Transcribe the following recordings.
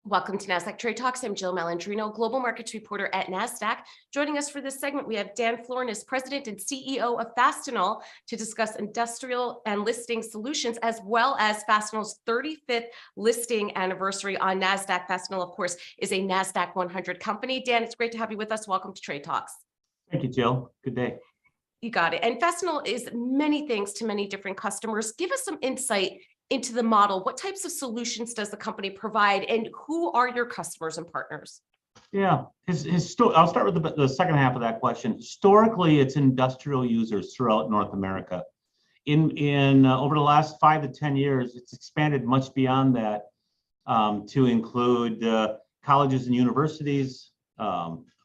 Welcome to Nasdaq Trade Talks. I'm Jill Malandrino, Global Markets Reporter at Nasdaq. Joining us for this segment, we have Dan Florness, President and CEO of Fastenal, to discuss industrial and listing solutions, as well as Fastenal's 35th listing anniversary on Nasdaq. Fastenal, of course, is a Nasdaq 100 company. Dan, it's great to have you with us. Welcome to Trade Talks. Thank you, Jill. Good day. You got it. And Fastenal is many things to many different customers. Give us some insight into the model. What types of solutions does the company provide, and who are your customers and partners? Yeah, I'll start with the second half of that question. Historically, it's industrial users throughout North America. Over the last 5 to 10 years, it's expanded much beyond that to include colleges and universities,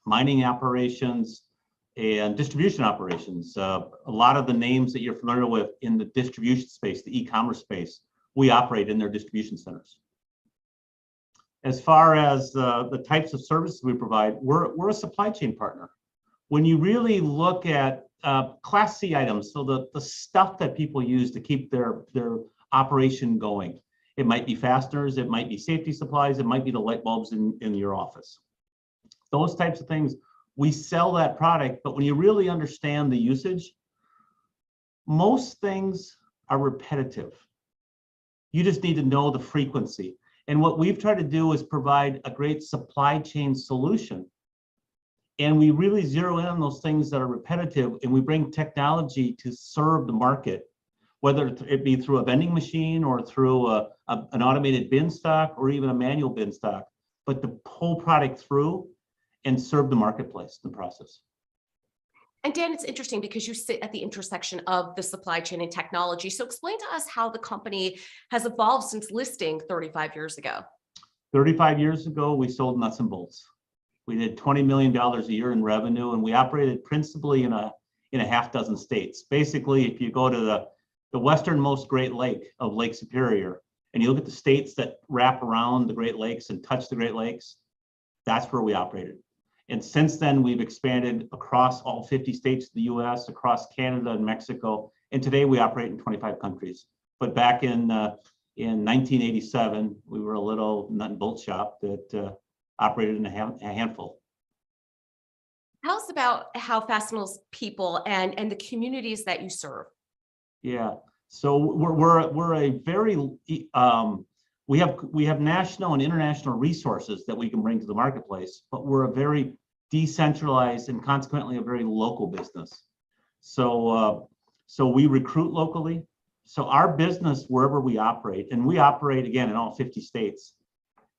mining operations, and distribution operations. A lot of the names that you're familiar with in the distribution space, the e-commerce space, we operate in their distribution centers. As far as the types of services we provide, we're a supply chain partner. When you really look at Class C items, so the stuff that people use to keep their operation going, it might be fasteners, it might be safety supplies, it might be the light bulbs in your office. Those types of things, we sell that product, but when you really understand the usage, most things are repetitive. You just need to know the frequency. And what we've tried to do is provide a great supply chain solution. And we really zero in on those things that are repetitive, and we bring technology to serve the market, whether it be through a vending machine or through an automated bin stock or even a manual bin stock, but to pull product through and serve the marketplace in the process. And Dan, it's interesting because you sit at the intersection of the supply chain and technology. So explain to us how the company has evolved since listing 35 years ago. 35 years ago, we sold nuts and bolts. We did $20 million a year in revenue, and we operated principally in a half dozen states. Basically, if you go to the westernmost Great Lake of Lake Superior, and you look at the states that wrap around the Great Lakes and touch the Great Lakes, that's where we operated. And since then, we've expanded across all 50 states of the US, across Canada and Mexico, and today we operate in 25 countries. But back in 1987, we were a little nut and bolt shop that operated in a handful. Tell us about how Fastenal's people and the communities that you serve. Yeah, so we're a very we have national and international resources that we can bring to the marketplace, but we're a very decentralized and consequently a very local business. So we recruit locally. So our business, wherever we operate, and we operate again in all 50 states,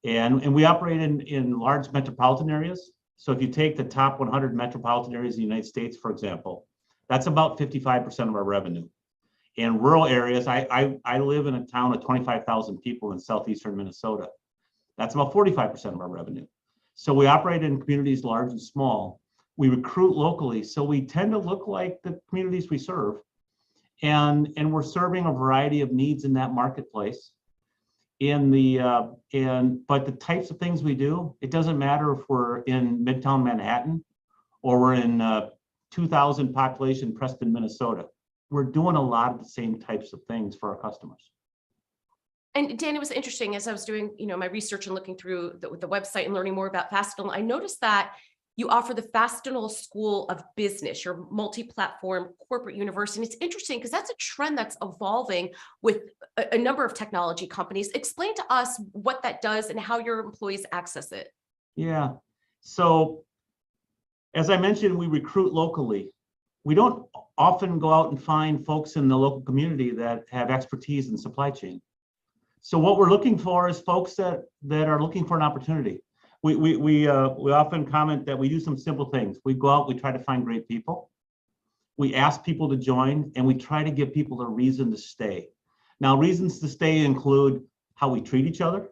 and we operate in large metropolitan areas. So if you take the top 100 metropolitan areas in the United States, for example, that's about 55% of our revenue. In rural areas, I live in a town of 25,000 people in southeastern Minnesota. That's about 45% of our revenue. So we operate in communities large and small. We recruit locally, so we tend to look like the communities we serve. And we're serving a variety of needs in that marketplace. But the types of things we do, it doesn't matter if we're in Midtown Manhattan or we're in 2,000 population Preston, Minnesota. We're doing a lot of the same types of things for our customers. And Dan, it was interesting as I was doing, my research and looking through the website and learning more about Fastenal, I noticed that you offer the Fastenal School of Business, your multi-platform corporate university. And it's interesting because that's a trend that's evolving with a number of technology companies. Explain to us what that does and how your employees access it. Yeah. So as I mentioned, we recruit locally. We don't often go out and find folks in the local community that have expertise in supply chain. So what we're looking for is folks that are looking for an opportunity. We often comment that we do some simple things. We go out, we try to find great people. We ask people to join, and we try to give people a reason to stay. Now, reasons to stay include how we treat each other,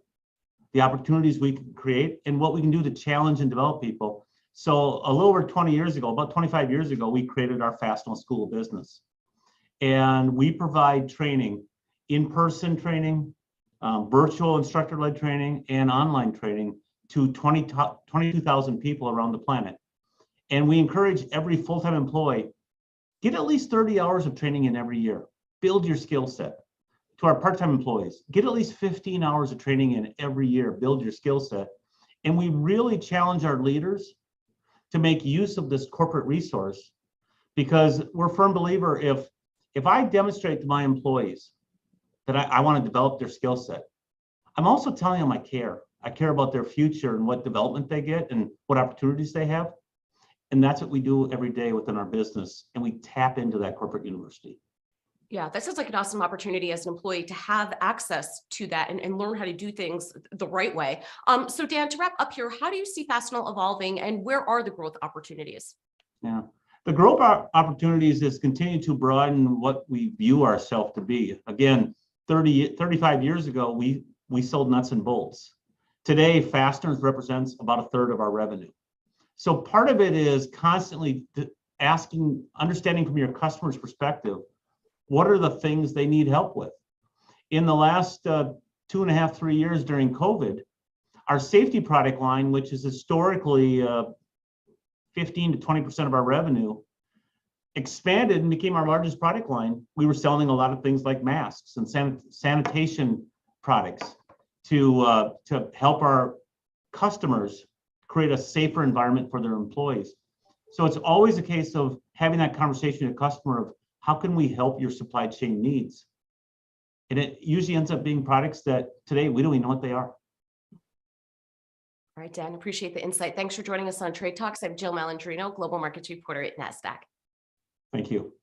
the opportunities we can create, and what we can do to challenge and develop people. So a little over 20 years ago, about 25 years ago, we created our Fastenal School of Business. And we provide training, in-person training, virtual instructor-led training, and online training to 22,000 people around the planet. And we encourage every full-time employee, get at least 30 hours of training in every year. Build your skill set. to our part-time employees, get at least 15 hours of training in every year, build your skill set. And we really challenge our leaders to make use of this corporate resource, because we're a firm believer, if I demonstrate to my employees that I want to develop their skill set, I'm also telling them I care. I care about their future and what development they get and what opportunities they have. And that's what we do every day within our business. And we tap into that corporate university. Yeah, that sounds like an awesome opportunity as an employee to have access to that and learn how to do things the right way. So Dan, to wrap up here, how do you see Fastenal evolving and where are the growth opportunities? Yeah, the growth opportunities is continue to broaden what we view ourselves to be. Again, 35 years ago, we sold nuts and bolts. Today, fasteners represents about a third of our revenue. So part of it is constantly understanding from your customer's perspective, what are the things they need help with? In the last 2.5, 3 years during COVID, our safety product line, which is historically 15 to 20% of our revenue, expanded and became our largest product line. We were selling a lot of things like masks and sanitation products to help our customers create a safer environment for their employees. So it's always a case of having that conversation with a customer of how can we help your supply chain needs? And it usually ends up being products that today we don't even know what they are. All right, Dan, appreciate the insight. Thanks for joining us on Trade Talks. I'm Jill Malandrino, Global Markets Reporter at Nasdaq. Thank you.